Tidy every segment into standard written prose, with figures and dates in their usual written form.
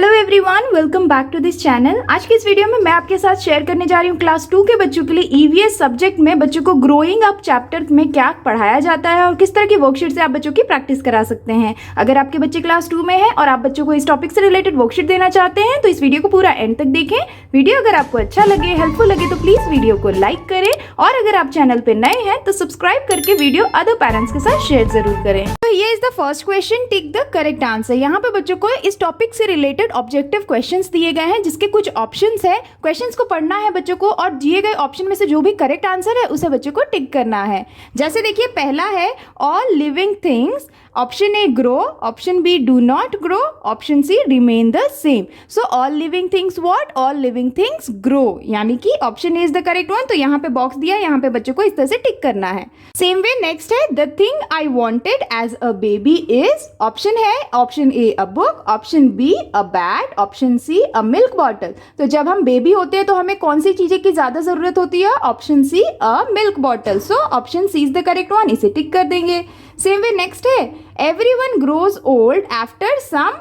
Hello everyone, welcome back to this channel. आज की इस वीडियो में मैं आपके साथ शेयर करने जा रही हूँ क्लास 2 के बच्चों के लिए ईवीएस सब्जेक्ट में बच्चों को ग्रोइंग अप चैप्टर में क्या पढ़ाया जाता है और किस तरह की वर्कशीट से आप बच्चों की प्रैक्टिस करा सकते हैं। अगर आपके बच्चे क्लास 2 में हैं और आप बच्चों को इस टॉपिक से रिलेटेड वर्कशीट देना चाहते हैं तो इस वीडियो को पूरा एंड तक देखें। वीडियो अगर आपको अच्छा लगे, हेल्पफुल लगे तो प्लीज वीडियो को लाइक करें और अगर आप चैनल पर नए हैं तो सब्सक्राइब करके वीडियो अदर पेरेंट्स के साथ शेयर जरूर करें। तो ये is the first question, tick the correct answer. यहाँ पे बच्चों को इस टॉपिक से रिलेटेड ऑब्जेक्टिव क्वेश्चंस दिए गए हैं जिसके कुछ ऑप्शंस है। क्वेश्चंस को पढ़ना है बच्चों को और दिए गए ऑप्शन में से जो भी करेक्ट आंसर है उसे बच्चों को टिक करना है। जैसे देखिए पहला है all living things, option A grow, option B do not grow, option C remain the same. So all living things what? All living things grow, यानी कि option A is the correct one. तो यहाँ पे box दिया है, यहाँ पे बच्चों को इस तरह से टिक करना है। सेम वे नेक्स्ट है the thing I wanted as a baby is, option है option A a book, option B a bat, option C a milk bottle. तो जब हम बेबी होते हैं तो हमें कौन सी चीजें की ज्यादा जरूरत होती है? Option C a milk bottle. So option C is the correct one, इसे टिक कर देंगे। सेम वे नेक्स्ट है everyone grows old after some,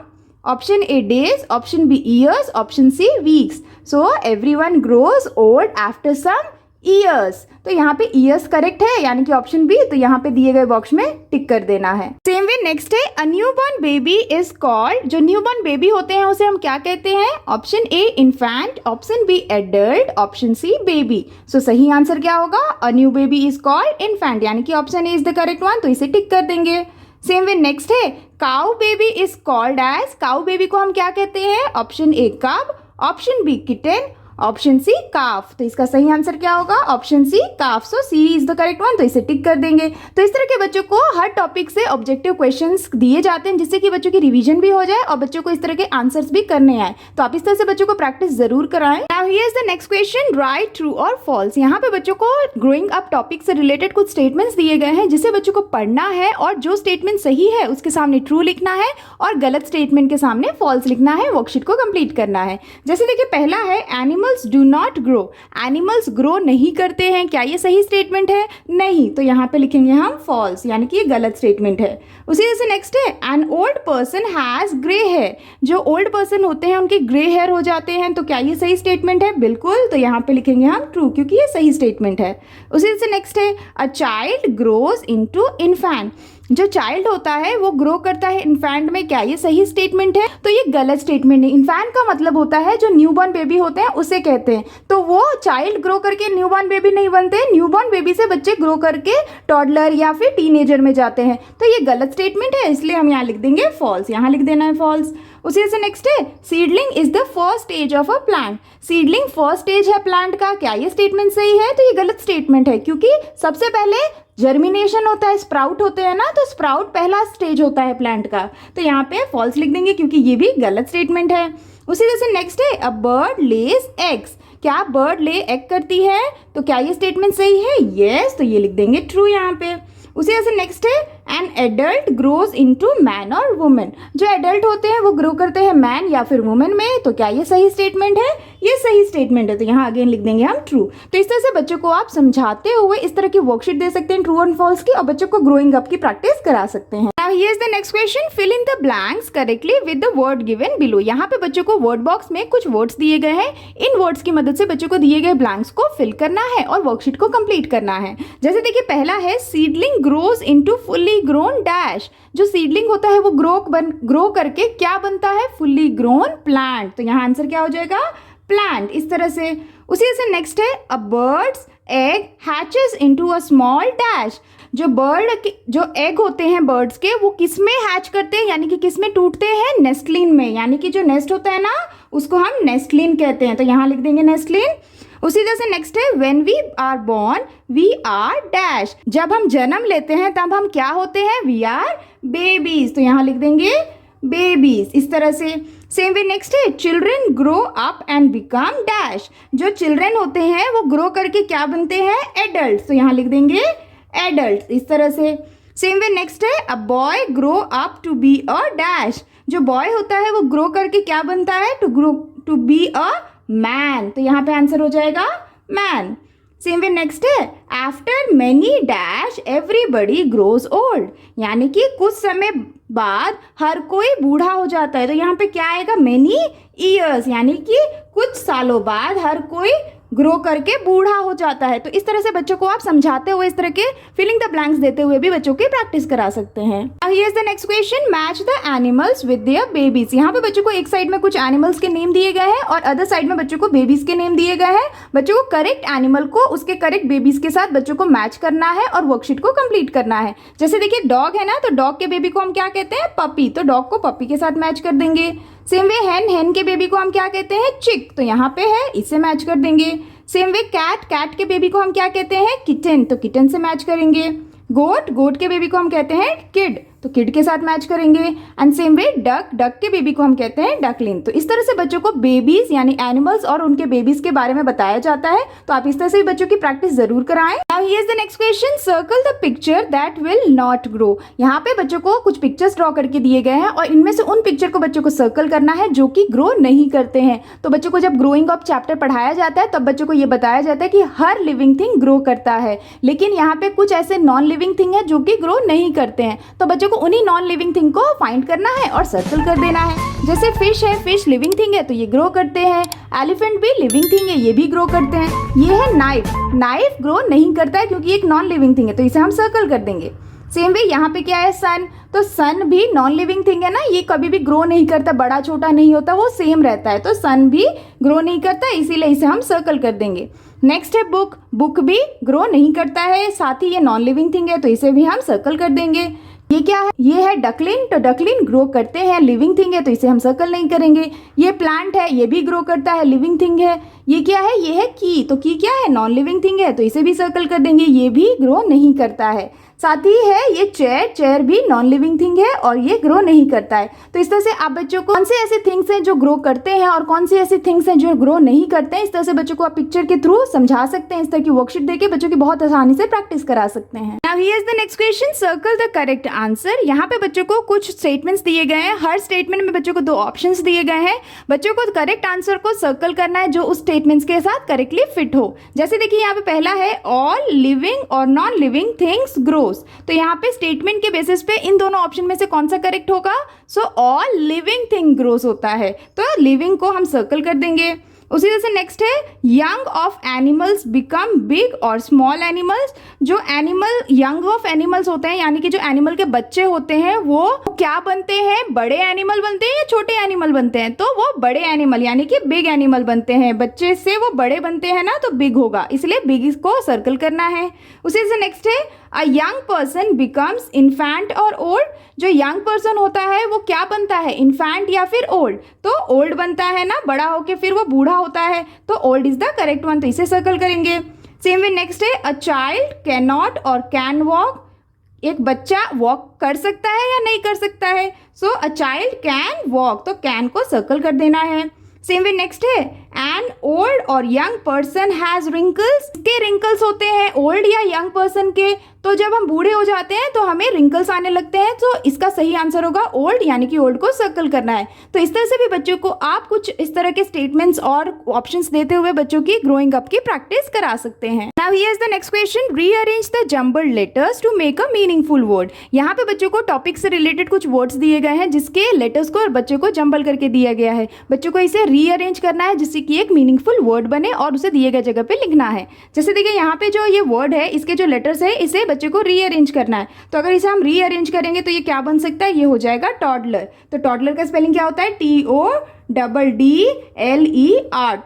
option A days, option B years, option C weeks. So everyone grows old after some years. तो यहाँ पे years correct है यानी कि ऑप्शन बी। तो यहाँ पे दिए गए बॉक्स में टिक कर देना है। सेम वे नेक्स्ट है a newborn baby is called, जो न्यूबॉर्न बेबी होते हैं उसे हम क्या कहते हैं? Option A infant, option B adult, option C baby. So सही आंसर क्या होगा? A new baby is called infant, यानी कि option A is the correct one. तो इसे टिक कर देंगे। सेम वे नेक्स्ट है cow baby is called as, cow baby को हम क्या कहते हैं? ऑप्शन ए कब, option B kitten, option C calf. तो इसका सही आंसर क्या होगा? Option C calf. So C is the correct one. तो इसे टिक कर देंगे। तो इस तरह के बच्चों को हर टॉपिक से ऑब्जेक्टिव क्वेश्चंस दिए जाते हैं जिससे कि बच्चों की रिवीजन भी हो जाए और बच्चों को इस तरह के आंसर्स भी करने आए। तो आप इस तरह से बच्चों को प्रैक्टिस जरूर कराएं। Now here is the next question, right true और फॉल्स। यहाँ पे बच्चों को ग्रोइंग अप टॉपिक से रिलेटेड कुछ स्टेटमेंट्स दिए गए हैं जिसे बच्चों को पढ़ना है और जो स्टेटमेंट सही है उसके सामने ट्रू लिखना है और गलत स्टेटमेंट के सामने फॉल्स लिखना है। वर्कशीट को कंप्लीट करना है। जैसे देखिए पहला है animals do not grow, animals grow नहीं करते हैं। क्या ये सही स्टेटमेंट है? नहीं। तो यहाँ पे लिखेंगे हम फॉल्स, यानी कि ये गलत स्टेटमेंट है। उसी तरह से नेक्स्ट है an old person has grey hair, जो ओल्ड पर्सन होते हैं उनके ग्रे हेयर हो जाते हैं। तो क्या ये सही स्टेटमेंट है? बिल्कुल। तो यहाँ पे लिखेंगे हम ट्रू, क्योंकि ये सही स्टेटमेंट है। उसी तरह से नेक्स्ट है a child grows into infant, जो चाइल्ड होता है वो ग्रो करता है इन्फेंट में। क्या ये सही स्टेटमेंट है? तो ये गलत स्टेटमेंट है। इन्फेंट का मतलब होता है जो न्यूबॉर्न बेबी होते हैं उसे कहते हैं। तो वो चाइल्ड ग्रो करके न्यूबॉर्न बेबी नहीं बनते। न्यूबॉर्न बेबी से बच्चे ग्रो करके टॉडलर या फिर टीनेजर में जाते हैं। तो ये गलत स्टेटमेंट है, इसलिए हम यहाँ लिख देंगे फॉल्स। यहाँ लिख देना है फॉल्स। उसी से नेक्स्ट है seedling is the first stage of a plant, seedling first stage है प्लांट का। क्या ये स्टेटमेंट सही है? तो ये गलत स्टेटमेंट है, क्योंकि सबसे पहले जर्मिनेशन होता है, स्प्राउट होते हैं ना, तो स्प्राउट पहला स्टेज होता है प्लांट का। तो यहाँ पे फॉल्स लिख देंगे क्योंकि ये भी गलत स्टेटमेंट है। उसी तरह से नेक्स्ट है अ बर्ड लेज एग्स, क्या बर्ड ले एग करती है? तो क्या ये स्टेटमेंट सही है? यस। तो ये लिख देंगे ट्रू यहाँ पे। उसी तरह से नेक्स्ट है an adult grows into man और वुमेन, जो एडल्ट होते हैं वो ग्रो करते हैं मैन या फिर वुमेन में। तो क्या ये सही स्टेटमेंट है? ये सही स्टेटमेंट है। तो यहाँ अगेन लिख देंगे हम ट्रू। तो इस तरह से बच्चों को आप समझाते हुए इस तरह की वर्कशीट दे सकते हैं ट्रू एंड फॉल्स की और बच्चों को ग्रोइंग अप की प्रैक्टिस करा सकते हैं। Now here is the next question, fill in the blanks correctly with the word given below. यहाँ पे बच्चों को वर्ड बॉक्स में कुछ वर्ड्स दिए गए हैं। इन वर्ड्स की मदद से बच्चों को दिए गए ब्लैंक्स को फिल करना है और वर्कशीट को कंप्लीट करना है। जैसे देखिए पहला है seedling grows into fully grown dash, जो सीडलिंग होता है वो ग्रो करके क्या बनता है? Fully grown plant. तो यहाँ आंसर क्या हो जाएगा? प्लांट। इस तरह से। उसी से नेक्स्ट है a bird's egg hatches into a small dash, जो एग होते हैं बर्ड्स के वो किस में हैच करते हैं, यानी कि किस में टूटते हैं? नेस्टलिन में, यानी कि जो नेस्ट होता है ना उसको हम नेस्टलिन कहते हैं। तो यहाँ लिख देंगे नेस्टलिन। उसी तरह से नेक्स्ट है when we are born we are dash, जब हम जन्म लेते हैं तब हम क्या होते हैं? We are babies. तो यहाँ लिख देंगे बेबीज। इस तरह से। सेम वे नेक्स्ट है children grow up and become dash, जो चिल्ड्रेन होते हैं वो ग्रो करके क्या बनते हैं? एडल्ट। तो यहाँ लिख देंगे एडल्ट। इस तरह से। सेम वे नेक्स्ट है a boy grow up to be a dash, जो बॉय होता है वो ग्रो करके क्या बनता है? To be a man. तो यहाँ पे आंसर हो जाएगा मैन। सेम वे नेक्स्ट है after many dash everybody grows old, यानी कि कुछ समय बाद हर कोई बूढ़ा हो जाता है। तो यहाँ पे क्या आएगा, मेनी ईयर्स, यानी कि कुछ सालों बाद हर कोई ग्रो करके बूढ़ा हो जाता है। तो इस तरह से बच्चों को आप समझाते हुए इस तरह के फिलिंग द ब्लैंक्स देते हुए भी बच्चों की प्रैक्टिस करा सकते हैं। Here is the next question, match the animals with their babies. यहाँ पे बच्चों को एक साइड में कुछ एनिमल्स के नेम दिए गए हैं और अदर साइड में बच्चों को बेबीज के नेम दिए गए हैं। बच्चों को करेक्ट एनिमल को उसके करेक्ट बेबीज के साथ बच्चों को मैच करना है और वर्कशीट को कंप्लीट करना है। जैसे देखिए डॉग है ना, तो डॉग के बेबी को हम क्या कहते हैं, पपी, तो डॉग को पपी के साथ मैच कर देंगे। सेम वे हैन के बेबी को हम क्या कहते हैं, चिक, तो यहाँ पे है, इससे मैच कर देंगे। सेम वे कैट के बेबी को हम क्या कहते हैं, किटन, तो किटन से मैच करेंगे। गोट के बेबी को हम कहते हैं किड, तो किड के साथ मैच करेंगे। एंड सेम वे डक के बेबी को हम कहते हैं डकलिन। तो इस तरह से बच्चों को बेबीज यानी एनिमल्स और उनके बेबीज के बारे में बताया जाता है। तो आप इस तरह से बच्चों की प्रैक्टिस जरूर कराएं। Now here is the next question, circle the picture that will not grow. यहाँ पे बच्चों को कुछ पिक्चर्स ड्रॉ करके दिए गए हैं और इनमें से उन पिक्चर को बच्चों को सर्कल करना है जो कि ग्रो नहीं करते हैं। तो बच्चों को जब ग्रोइंग अप चैप्टर पढ़ाया जाता है तब बच्चों को ये बताया जाता है कि हर लिविंग थिंग ग्रो करता है, लेकिन यहाँ पे कुछ ऐसे नॉन लिविंग थिंग है जो कि ग्रो नहीं करते हैं। तो बच्चों को उन्हीं नॉन लिविंग थिंग को फाइंड करना है और सर्कल कर देना है। जैसे फिश है, फिश लिविंग थिंग है तो ये ग्रो करते हैं। एलिफेंट भी लिविंग थिंग है, ये भी ग्रो करते हैं। ये है नाइफ ग्रो नहीं करता है क्योंकि एक नॉन लिविंग थिंग है, तो इसे हम सर्कल कर देंगे। सेम वे यहाँ पे क्या है, सन, तो सन भी नॉन लिविंग थिंग है ना, ये कभी भी ग्रो नहीं करता, बड़ा छोटा नहीं होता, वो सेम रहता है, तो सन भी ग्रो नहीं करता, इसीलिए इसे हम सर्कल कर देंगे। नेक्स्ट है बुक भी ग्रो नहीं करता है, साथ ही ये नॉन लिविंग थिंग है तो इसे भी हम सर्कल कर देंगे। ये क्या है, ये है डकलिन, तो डकलिन ग्रो करते हैं, लिविंग थिंग है तो इसे हम सर्कल नहीं करेंगे। ये प्लांट है, ये भी ग्रो करता है, लिविंग थिंग है। ये क्या है, ये है की, तो की क्या है, नॉन लिविंग थिंग है तो इसे भी सर्कल कर देंगे, ये भी ग्रो नहीं करता है। साथ ही है ये चेयर भी नॉन लिविंग थिंग है और ये ग्रो नहीं करता है। तो इस तरह से आप बच्चों को कौन से ऐसे थिंग्स हैं जो ग्रो करते हैं और कौन सी ऐसी थिंग्स हैं जो ग्रो नहीं करते हैं, इस तरह से बच्चों को आप पिक्चर के थ्रू समझा सकते हैं। इस तरह की वर्कशीट देके बच्चों की बहुत आसानी से प्रैक्टिस करा सकते हैं। Now here is the next question, circle the correct answer. यहाँ पे बच्चों को कुछ स्टेटमेंट्स दिए गए हैं, हर स्टेटमेंट में बच्चों को 2 ऑप्शंस दिए गए हैं। बच्चों को करेक्ट आंसर को सर्कल करना है जो उस स्टेटमेंट्स के साथ करेक्टली फिट हो। जैसे देखिए यहाँ पे पहला है ऑल लिविंग और नॉन लिविंग थिंग्स ग्रोस, तो यहाँ पे स्टेटमेंट के बेसिस पे इन दोनों ऑप्शन में से कौन सा करेक्ट होगा, so all living thing grows होता है, तो लिविंग को हम सर्कल कर देंगे। उसी तरह से नेक्स्ट है young of animals become big और स्मॉल एनिमल्स। जो एनिमल यंग ऑफ एनिमल्स होते हैं यानी कि जो एनिमल के बच्चे होते हैं वो क्या बनते हैं, बड़े एनिमल बनते हैं या छोटे एनिमल बनते हैं, तो वो बड़े एनिमल यानी कि बिग एनिमल बनते हैं। बच्चे से वो बड़े बनते हैं ना, तो बिग होगा, इसलिए बिग को सर्कल करना है। उसी से नेक्स्ट है a young person becomes infant और ओल्ड। जो यंग पर्सन होता है वो क्या बनता है, इन्फेंट या फिर ओल्ड, तो ओल्ड बनता है ना, बड़ा होके फिर वो बूढ़ा होता है, तो old is the correct one, तो इसे सर्कल करेंगे। सेम वे नेक्स्ट है अ चाइल्ड कैन नॉट और कैन वॉक। एक बच्चा वॉक कर सकता है या नहीं कर सकता है, सो अ चाइल्ड कैन वॉक, तो कैन को सर्कल कर देना है। सेम वे नेक्स्ट है एन ओल्ड और यंग पर्सन हैज रिंकल्स। के रिंकल्स होते हैं ओल्ड या यंग पर्सन के, तो जब हम बूढ़े हो जाते हैं तो हमें रिंकल्स आने लगते हैं, तो इसका सही आंसर होगा ओल्ड, यानी कि ओल्ड को सर्कल करना है। तो इस तरह से भी बच्चों को आप कुछ इस तरह के स्टेटमेंट्स और ऑप्शंस देते हुए बच्चों की ग्रोइंग अप की प्रैक्टिस करा सकते हैं। Now here is the next question, rearrange the jumbled letters to make a meaningful word. यहाँ पे बच्चों को टॉपिक से रिलेटेड कुछ वर्ड्स दिए गए हैं जिसके लेटर्स को बच्चों को जम्बल करके दिया गया है। बच्चों को इसे रीअरेंज करना है जिससे कि एक मीनिंगफुल वर्ड बने और उसे दिए गए जगह पे लिखना है। जैसे देखिए यहाँ पे जो ये वर्ड है इसके जो लेटर्स है इसे बच्चे को रीअरेंज करना है, तो अगर इसे हम रीअरेंज करेंगे तो ये क्या बन सकता है, ये हो जाएगा टॉडलर। तो टॉडलर का स्पेलिंग क्या होता है, TODDLER,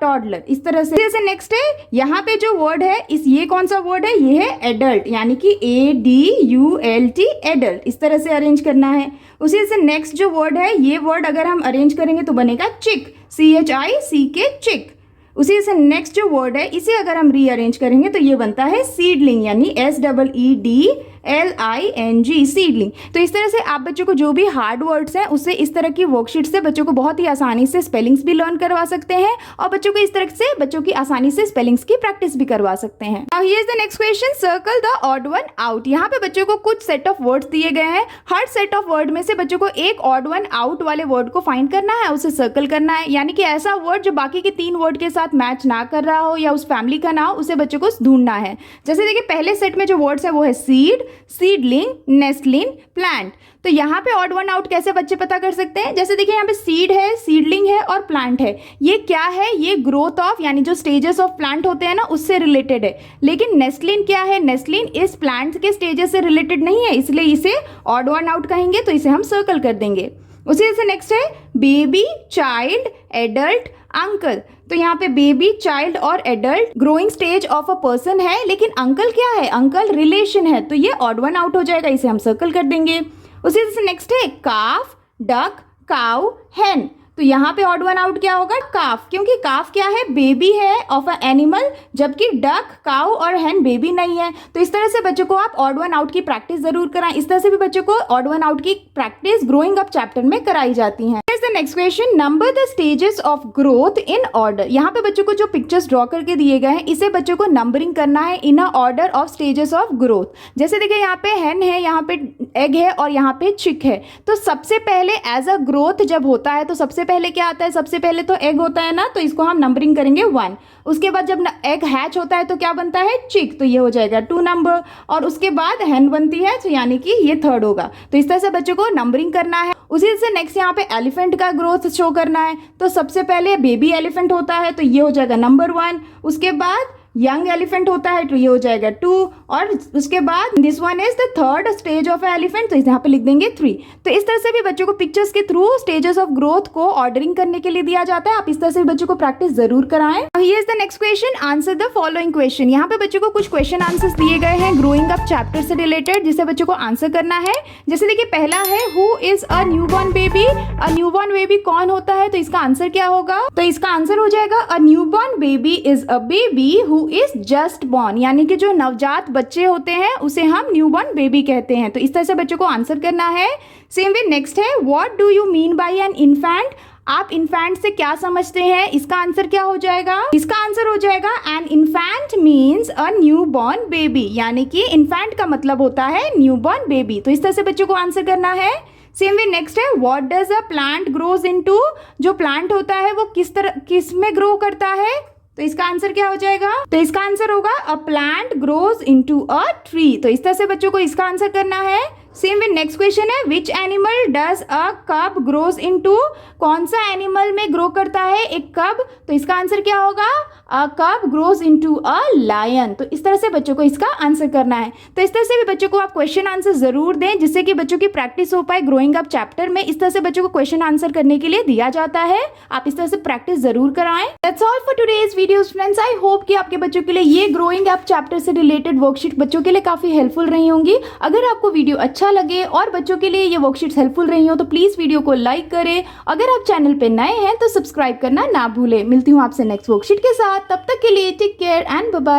टॉडलर। इस तरह से नेक्स्ट है यहाँ पे जो वर्ड है ये कौन सा वर्ड है, ये है एडल्ट, यानी कि ADULT, एडल्ट। इस तरह से अरेंज करना है। उसी से नेक्स्ट जो वर्ड है ये वर्ड अगर हम अरेंज करेंगे तो बनेगा चिक, CHICK, चिक। उसी से नेक्स्ट जो वर्ड है इसे अगर हम रीअरेंज करेंगे तो ये बनता है सीडलिंग, यानी SEEDLING। LING seedling. तो इस तरह से आप बच्चों को जो भी हार्ड वर्ड्स हैं उससे इस तरह की वर्कशीट से बच्चों को बहुत ही आसानी से स्पेलिंग्स भी लर्न करवा सकते हैं और बच्चों को इस तरह से बच्चों की आसानी से स्पेलिंग्स की प्रैक्टिस भी करवा सकते हैं। Now here is the next question, circle the odd one out. यहाँ पे बच्चों को कुछ सेट ऑफ वर्ड्स दिए गए हैं, हर सेट ऑफ वर्ड में से बच्चों को एक ऑड वन आउट वाले वर्ड को फाइंड करना है, उसे सर्कल करना है, यानी कि ऐसा वर्ड जो बाकी के 3 वर्ड के साथ मैच ना कर रहा हो या उस फैमिली का ना हो, उसे बच्चों को ढूंढना है। जैसे देखिए पहले सेट में जो वर्ड्स है वो है सीड, सीडलिंग, नेस्टलिंग, प्लांट। तो यहाँ पे ऑड वन आउट कैसे बच्चे पता कर सकते हैं? जैसे देखिए यहाँ पे सीड है, सीडलिंग है और प्लांट है। ये क्या है? ये ग्रोथ ऑफ यानी जो स्टेजेस ऑफ प्लांट होते हैं ना उससे रिलेटेड है। लेकिन नेस्टलिन क्या है? नेस्टलिन इस प्लांट के स्टेजेस से रिलेटेड नहीं है, इसलिए इसे ऑड वन आउट कहेंगे, तो इसे हम सर्कल कर देंगे। उसी से नेक्स्ट है बेबी, चाइल्ड, एडल्ट, अंकल। तो यहाँ पे बेबी, चाइल्ड और adult growing stage of a person है, लेकिन अंकल क्या है? अंकल रिलेशन है, तो ये ऑड वन आउट हो जाएगा, इसे हम सर्कल कर देंगे। उसी से नेक्स्ट है काफ, डक, काउ, हैन। तो यहाँ पे ऑड वन आउट क्या होगा? काफ, क्योंकि काफ क्या है? बेबी है ऑफ अ एनिमल, जबकि डक, काउ और हैन बेबी नहीं है। तो इस तरह से बच्चों को आप ऑड वन आउट की प्रैक्टिस जरूर कराएं। इस तरह से भी बच्चों को ऑड वन आउट की प्रैक्टिस ग्रोइंग अप चैप्टर में कराई जाती है। Next question, number the stages of growth in order. यहाँ पे बच्चों को जो पिक्चर्स ड्रॉ करके दिए गए हैं इसे बच्चों को नंबरिंग करना है in a order of stages of growth. जैसे देखिए यहाँ पे हैन है, यहाँ पे एग है और यहाँ पे चिक है। तो सबसे पहले एज अ ग्रोथ जब होता है तो सबसे पहले क्या आता है? सबसे पहले तो एग होता है ना, तो इसको हम नंबरिंग करेंगे 1। उसके बाद जब एग हैच होता है तो क्या बनता है? चिक, तो ये हो जाएगा 2 नंबर। और उसके बाद हैन बनती है, तो यानी कि ये 3rd होगा। तो इस तरह से बच्चों को नंबरिंग करना है। उसी से नेक्स्ट यहाँ पे एलिफेंट का ग्रोथ शो करना है। तो सबसे पहले बेबी एलिफेंट होता है, तो ये हो जाएगा नंबर 1। उसके बाद यंग एलिफेंट होता है, तो ये हो जाएगा 2। और उसके बाद this one is the 3rd stage of elephant, तो यहाँ पे लिख देंगे 3। तो इस तरह से भी बच्चों को पिक्चर्स के थ्रू स्टेजेस ऑफ ग्रोथ को ऑर्डरिंग करने के लिए दिया जाता है। आप इस तरह से बच्चों को प्रैक्टिस जरूर कराएं। Here is the next question, answer the following question. यहाँ पे बच्चों को कुछ क्वेश्चन आंसर्स दिए गए हैं ग्रोइंग अप चैप्टर से रिलेटेड, जिसे बच्चों को आंसर करना है। जैसे देखिए पहला है who is a newborn baby. A newborn baby कौन होता है? तो इसका आंसर क्या होगा? तो इसका आंसर हो जाएगा a newborn baby is a baby who is just born, यानी कि जो नवजात बच्चे होते हैं उसे हम न्यूबॉर्न बेबी कहते हैं। तो इस तरह से बच्चों को आंसर करना है। सेम वे नेक्स्ट है what do you mean by an infant. आप इन्फेंट से क्या समझते हैं? इसका आंसर क्या हो जाएगा? इसका आंसर हो जाएगा an infant means a newborn baby, यानी कि इन्फेंट का मतलब होता है न्यूबॉर्न बेबी। तो इस तरह से बच्चों को आंसर करना है। सेम वे नेक्स्ट है what does a plant grows into. जो प्लांट होता है वो किस में ग्रो करता है? तो इसका आंसर क्या हो जाएगा? तो इसका आंसर होगा a plant grows into a tree. तो इस तरह से बच्चों को इसका आंसर करना है। सेम वे नेक्स्ट क्वेश्चन है विच एनिमल डज अ कब ग्रोज इनटू। कौन सा एनिमल में ग्रो करता है एक कब? तो इसका आंसर क्या होगा? अ कब ग्रोज इनटू अ लायन। तो इस तरह से बच्चों को इसका आंसर करना है। तो इस तरह से भी बच्चों को आप क्वेश्चन आंसर जरूर दें, जिससे कि बच्चों की प्रैक्टिस हो पाए ग्रोइंग अप चैप्टर में। इस तरह से बच्चों को क्वेश्चन आंसर करने के लिए दिया जाता है। आप इस तरह से प्रैक्टिस जरूर कराएं। That's all for today's videos friends. I hope कि आपके बच्चों के लिए ये ग्रोइंग अप चैप्टर से रिलेटेड वर्कशीट बच्चों के लिए काफी हेल्पफुल रही होंगी। अगर आपको वीडियो अच्छा लगे और बच्चों के लिए ये वर्कशीट्स हेल्पफुल रही हो तो प्लीज वीडियो को लाइक करें। अगर आप चैनल पे नए हैं तो सब्सक्राइब करना ना भूलें। मिलती हूँ आपसे नेक्स्ट वर्कशीट के साथ, तब तक के लिए take care and bye bye.